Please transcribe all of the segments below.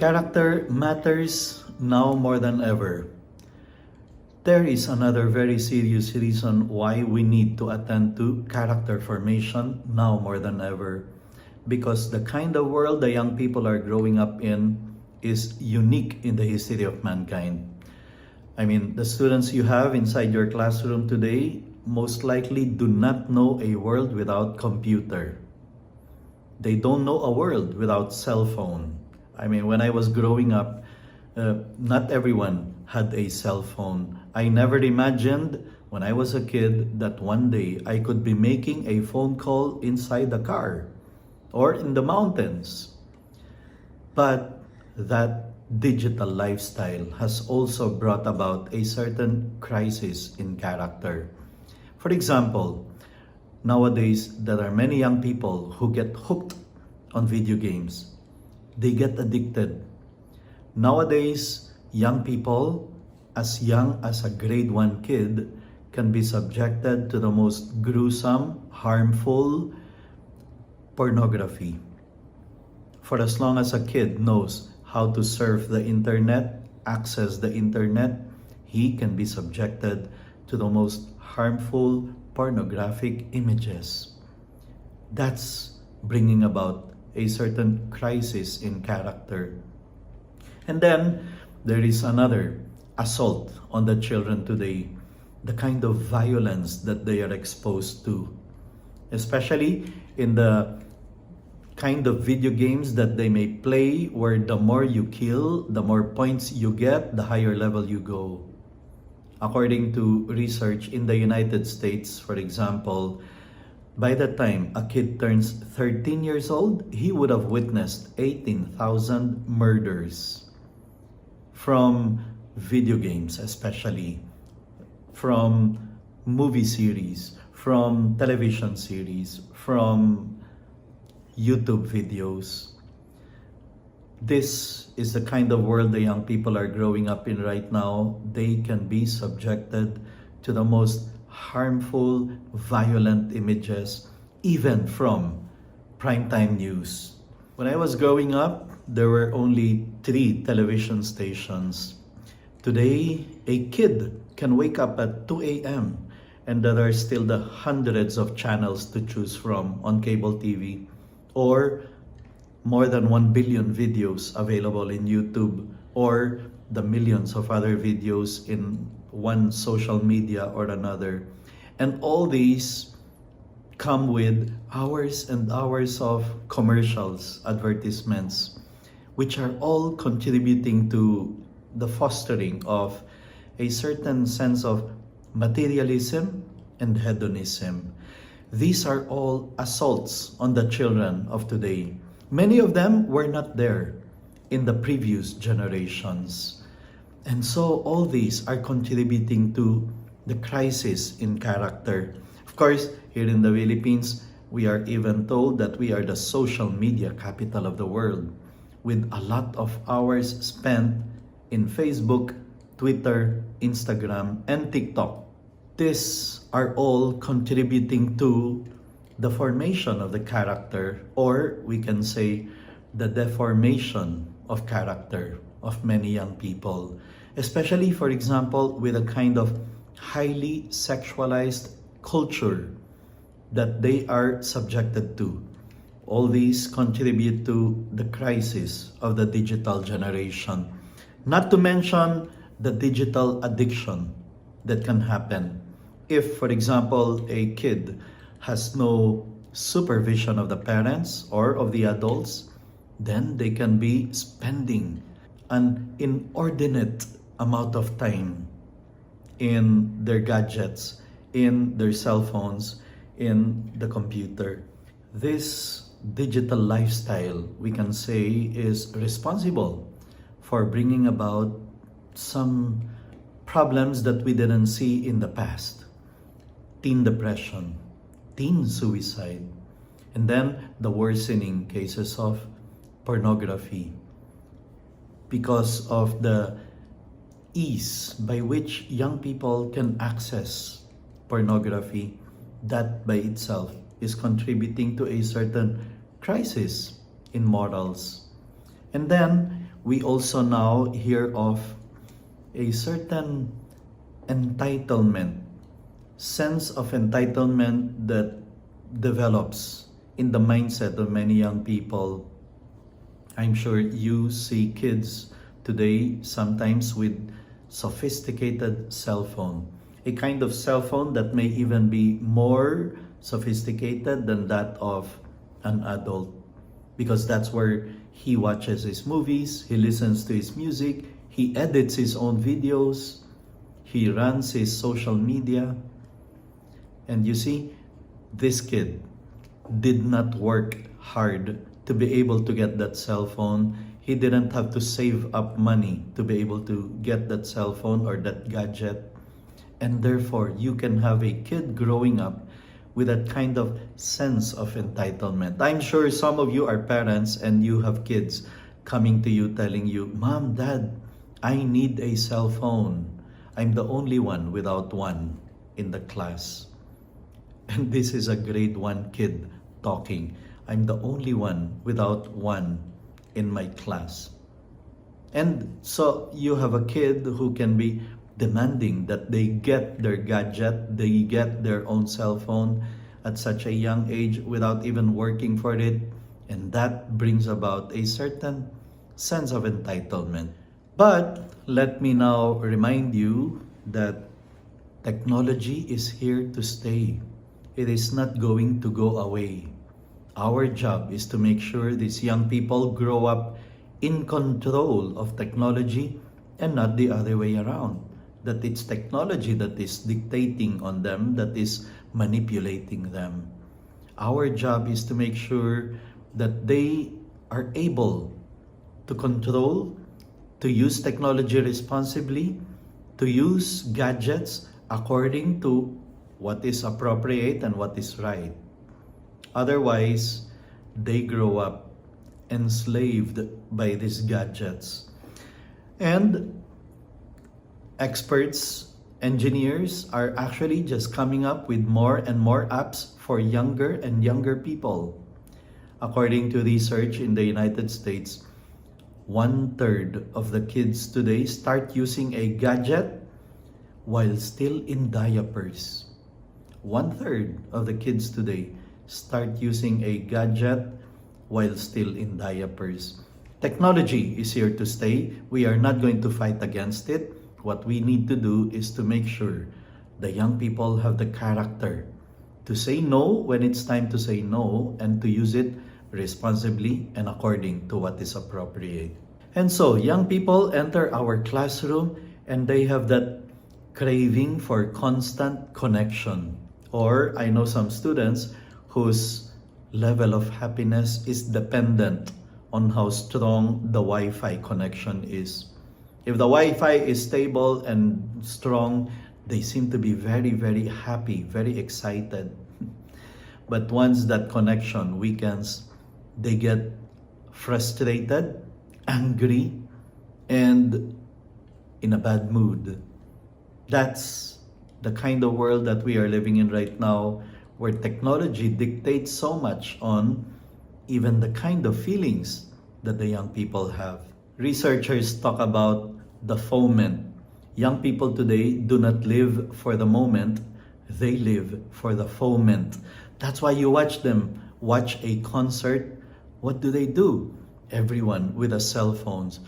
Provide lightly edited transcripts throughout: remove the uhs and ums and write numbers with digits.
Character matters now more than ever. There is another very serious reason why we need to attend to character formation now more than ever. Because the kind of world the young people are growing up in is unique in the history of mankind. I mean, the students you have inside your classroom today most likely do not know a world without computer. They don't know a world without cell phone. I mean, when I was growing up, not everyone had a cell phone. I never imagined when I was a kid that one day I could be making a phone call inside the car or in the mountains. But that digital lifestyle has also brought about a certain crisis in character. For example, nowadays there are many young people who get hooked on video games. They get addicted. Nowadays, young people, as young as a grade 1 kid, can be subjected to the most gruesome, harmful pornography. For as long as a kid knows how to surf the internet, access the internet, he can be subjected to the most harmful pornographic images. That's bringing about a certain crisis in character. And then there is another assault on the children today, the kind of violence that they are exposed to, especially in the kind of video games that they may play, where the more you kill, the more points you get, the higher level you go. According to research in the United States, for example, by the time a kid turns 13 years old, he would have witnessed 18,000 murders from video games, especially from movie series, from television series, from YouTube videos. This is the kind of world the young people are growing up in right now. They can be subjected to the most harmful, violent images, even from primetime news. When I was growing up, there were only 3 television stations. Today, a kid can wake up at 2 a.m. and there are still the hundreds of channels to choose from on cable TV, or more than 1 billion videos available in YouTube, or the millions of other videos in one social media or another. And all these come with hours and hours of commercials, advertisements, which are all contributing to the fostering of a certain sense of materialism and hedonism. These are all assaults on the children of today. Many of them were not there in the previous generations. And so all these are contributing to the crisis in character. Of course, here in the Philippines, we are even told that we are the social media capital of the world, with a lot of hours spent in Facebook, Twitter, Instagram, and TikTok. These are all contributing to the formation of the character, or we can say the deformation of character of many young people, especially, for example, with a kind of highly sexualized culture that they are subjected to. All these contribute to the crisis of the digital generation. Not to mention the digital addiction that can happen if, for example, a kid has no supervision of the parents or of the adults. Then they can be spending an inordinate amount of time in their gadgets, in their cell phones, in the computer. This digital lifestyle, we can say, is responsible for bringing about some problems that we didn't see in the past. Teen depression, teen suicide, and then the worsening cases of pornography, because of the ease by which young people can access pornography. That by itself is contributing to a certain crisis in morals. And then we also now hear of a certain entitlement, sense of entitlement that develops in the mindset of many young people. I'm sure you see kids today sometimes with sophisticated cell phone, a kind of cell phone that may even be more sophisticated than that of an adult, because that's where he watches his movies, he listens to his music, he edits his own videos, he runs his social media. And you see, this kid did not work hard to be able to get that cell phone. He didn't have to save up money to be able to get that cell phone or that gadget. And therefore, you can have a kid growing up with that kind of sense of entitlement. I'm sure some of you are parents and you have kids coming to you telling you, Mom, Dad, I need a cell phone. I'm the only one without one in the class. And this is a grade 1 kid talking. I'm the only one without one in my class. And so you have a kid who can be demanding that they get their gadget, they get their own cell phone at such a young age without even working for it. And that brings about a certain sense of entitlement. But let me now remind you that technology is here to stay. It is not going to go away. Our job is to make sure these young people grow up in control of technology and not the other way around. That it's technology that is dictating on them, that is manipulating them. Our job is to make sure that they are able to control, to use technology responsibly, to use gadgets according to what is appropriate and what is right. Otherwise, they grow up enslaved by these gadgets. And experts, engineers are actually just coming up with more and more apps for younger and younger people. According to research in the United States, 1/3 of the kids today start using a gadget while still in diapers. 1/3 of the kids today start using a gadget while still in diapers. Technology is here to stay. We are not going to fight against it. What we need to do is to make sure the young people have the character to say no when it's time to say no and to use it responsibly and according to what is appropriate. And so, young people enter our classroom and they have that craving for constant connection. Or I know some students whose level of happiness is dependent on how strong the Wi-Fi connection is. If the Wi-Fi is stable and strong, they seem to be very, very happy, very excited. But once that connection weakens, they get frustrated, angry, and in a bad mood. That's the kind of world that we are living in right now, where technology dictates so much on even the kind of feelings that the young people have. Researchers talk about the foment. Young people today do not live for the moment, they live for the foment. That's why you watch them watch a concert. What do? Everyone with a cell phones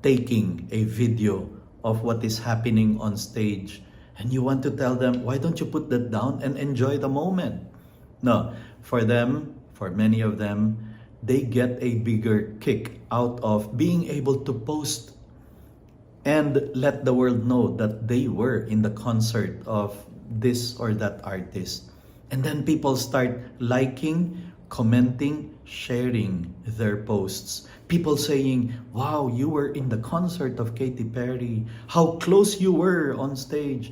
taking a video of what is happening on stage. And you want to tell them, why don't you put that down and enjoy the moment? No, for them, for many of them, they get a bigger kick out of being able to post and let the world know that they were in the concert of this or that artist. And then people start liking, commenting, sharing their posts. People saying, wow, you were in the concert of Katy Perry. How close you were on stage.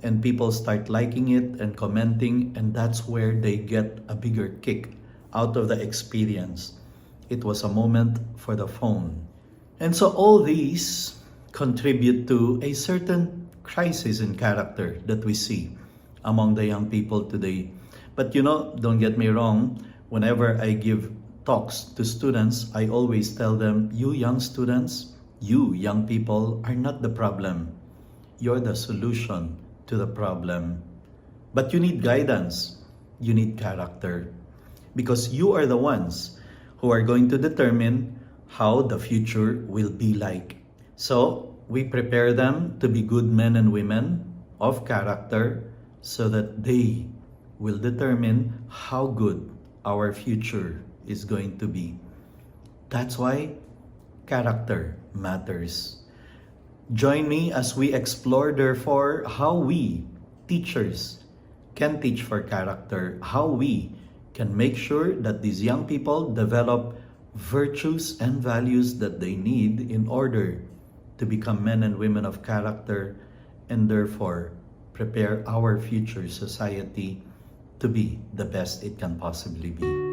And people start liking it and commenting, and that's where they get a bigger kick out of the experience. It was a moment for the phone. And so all these contribute to a certain crisis in character that we see among the young people today. But don't get me wrong, whenever I give talks to students, I always tell them, you young students, you young people are not the problem. You're the solution to the problem. But you need guidance. You need character. Because you are the ones who are going to determine how the future will be like. So, we prepare them to be good men and women of character so that they will determine how good our future is going to be. That's why character matters. Join me as we explore, therefore, how we, teachers, can teach for character, how we can make sure that these young people develop virtues and values that they need in order to become men and women of character, and therefore prepare our future society to be the best it can possibly be.